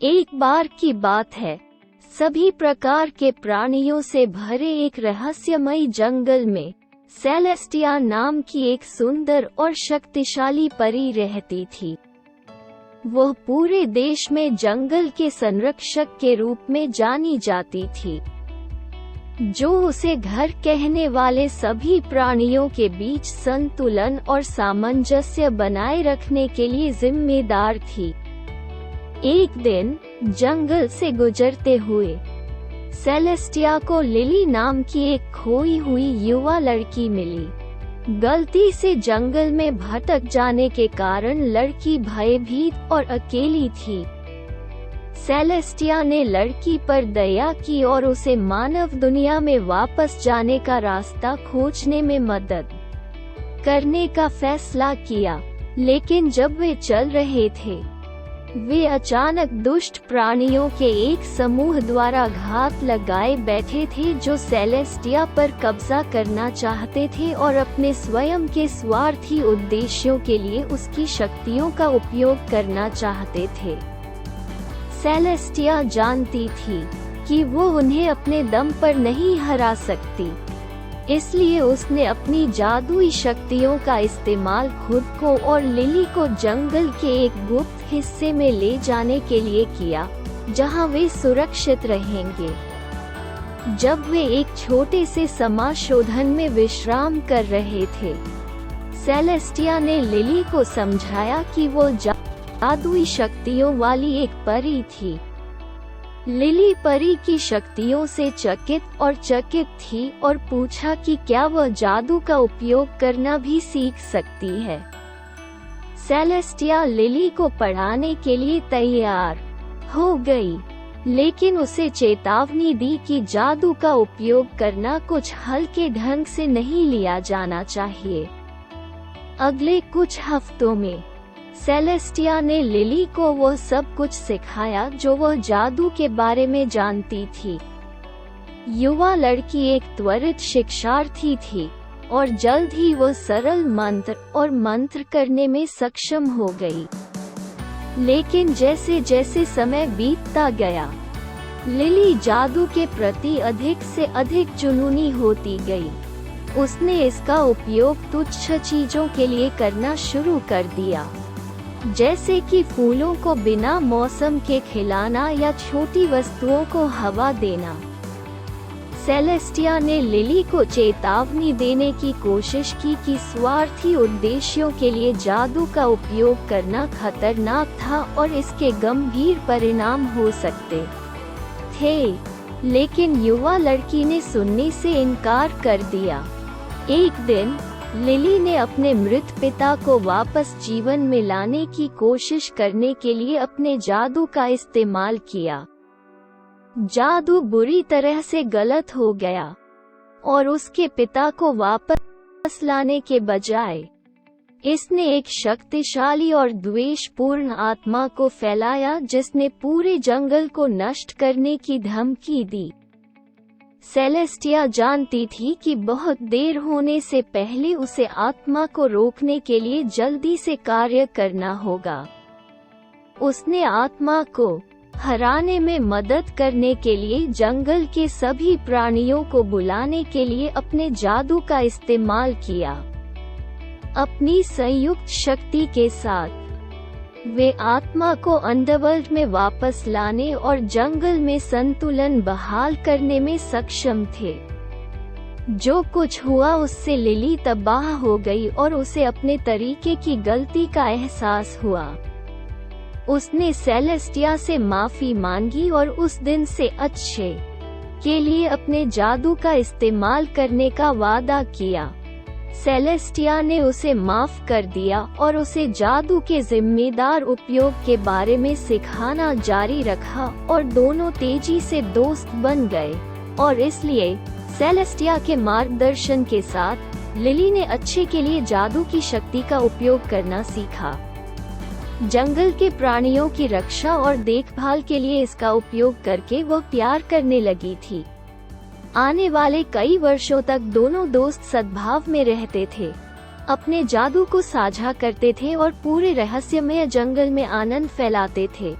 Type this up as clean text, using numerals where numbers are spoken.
एक बार की बात है, सभी प्रकार के प्राणियों से भरे एक रहस्यमयी जंगल में सेलेस्टिया नाम की एक सुंदर और शक्तिशाली परी रहती थी। वह पूरे देश में जंगल के संरक्षक के रूप में जानी जाती थी, जो उसे घर कहने वाले सभी प्राणियों के बीच संतुलन और सामंजस्य बनाए रखने के लिए जिम्मेदार थी। एक दिन जंगल से गुजरते हुए सेलेस्टिया को लिली नाम की एक खोई हुई युवा लड़की मिली। गलती से जंगल में भटक जाने के कारण लड़की भयभीत और अकेली थी। सेलेस्टिया ने लड़की पर दया की और उसे मानव दुनिया में वापस जाने का रास्ता खोजने में मदद करने का फैसला किया। लेकिन जब वे चल रहे थे, वे अचानक दुष्ट प्राणियों के एक समूह द्वारा घात लगाए बैठे थे, जो सेलेस्टिया पर कब्जा करना चाहते थे और अपने स्वयं के स्वार्थी उद्देश्यों के लिए उसकी शक्तियों का उपयोग करना चाहते थे। सेलेस्टिया जानती थी कि वो उन्हें अपने दम पर नहीं हरा सकती, इसलिए उसने अपनी जादुई शक्तियों का इस्तेमाल खुद को और लिली को जंगल के एक गुप्त हिस्से में ले जाने के लिए किया, जहां वे सुरक्षित रहेंगे। जब वे एक छोटे से समाशोधन में विश्राम कर रहे थे, सेलेस्टिया ने लिली को समझाया कि वो जादुई शक्तियों वाली एक परी थी। लिली परी की शक्तियों से चकित थी और पूछा कि क्या वह जादू का उपयोग करना भी सीख सकती है। सेलेस्टिया लिली को पढ़ाने के लिए तैयार हो गई, लेकिन उसे चेतावनी दी कि जादू का उपयोग करना कुछ हल्के ढंग से नहीं लिया जाना चाहिए। अगले कुछ हफ्तों में सेलेस्टिया ने लिली को वह सब कुछ सिखाया जो वह जादू के बारे में जानती थी। युवा लड़की एक त्वरित शिक्षार्थी थी और जल्द ही वह सरल मंत्र करने में सक्षम हो गई। लेकिन जैसे जैसे समय बीतता गया, लिली जादू के प्रति अधिक से अधिक जुनूनी होती गई। उसने इसका उपयोग तुच्छ चीजों के लिए करना शुरू कर दिया, जैसे कि फूलों को बिना मौसम के खिलाना या छोटी वस्तुओं को हवा देना। सेलेस्टिया ने लिली को चेतावनी देने की कोशिश की कि स्वार्थी उद्देश्यों के लिए जादू का उपयोग करना खतरनाक था और इसके गंभीर परिणाम हो सकते थे, लेकिन युवा लड़की ने सुनने से इनकार कर दिया। एक दिन लिली ने अपने मृत पिता को वापस जीवन में लाने की कोशिश करने के लिए अपने जादू का इस्तेमाल किया। जादू बुरी तरह से गलत हो गया और उसके पिता को वापस लाने के बजाय इसने एक शक्तिशाली और द्वेषपूर्ण आत्मा को फैलाया, जिसने पूरे जंगल को नष्ट करने की धमकी दी। सेलेस्टिया जानती थी कि बहुत देर होने से पहले उसे आत्मा को रोकने के लिए जल्दी से कार्य करना होगा। उसने आत्मा को हराने में मदद करने के लिए जंगल के सभी प्राणियों को बुलाने के लिए अपने जादू का इस्तेमाल किया। अपनी संयुक्त शक्ति के साथ वे आत्मा को अंडरवर्ल्ड में वापस लाने और जंगल में संतुलन बहाल करने में सक्षम थे। जो कुछ हुआ उससे लिली तबाह हो गई और उसे अपने तरीके की गलती का एहसास हुआ। उसने सेलेस्टिया से माफी मांगी और उस दिन से अच्छे के लिए अपने जादू का इस्तेमाल करने का वादा किया। सेलेस्टिया ने उसे माफ कर दिया और उसे जादू के जिम्मेदार उपयोग के बारे में सिखाना जारी रखा और दोनों तेजी से दोस्त बन गए। और इसलिए सेलेस्टिया के मार्गदर्शन के साथ लिली ने अच्छे के लिए जादू की शक्ति का उपयोग करना सीखा। जंगल के प्राणियों की रक्षा और देखभाल के लिए इसका उपयोग करके वह प्यार करने लगी थी। आने वाले कई वर्षों तक दोनों दोस्त सद्भाव में रहते थे, अपने जादू को साझा करते थे और पूरे रहस्यमय जंगल में आनंद फैलाते थे।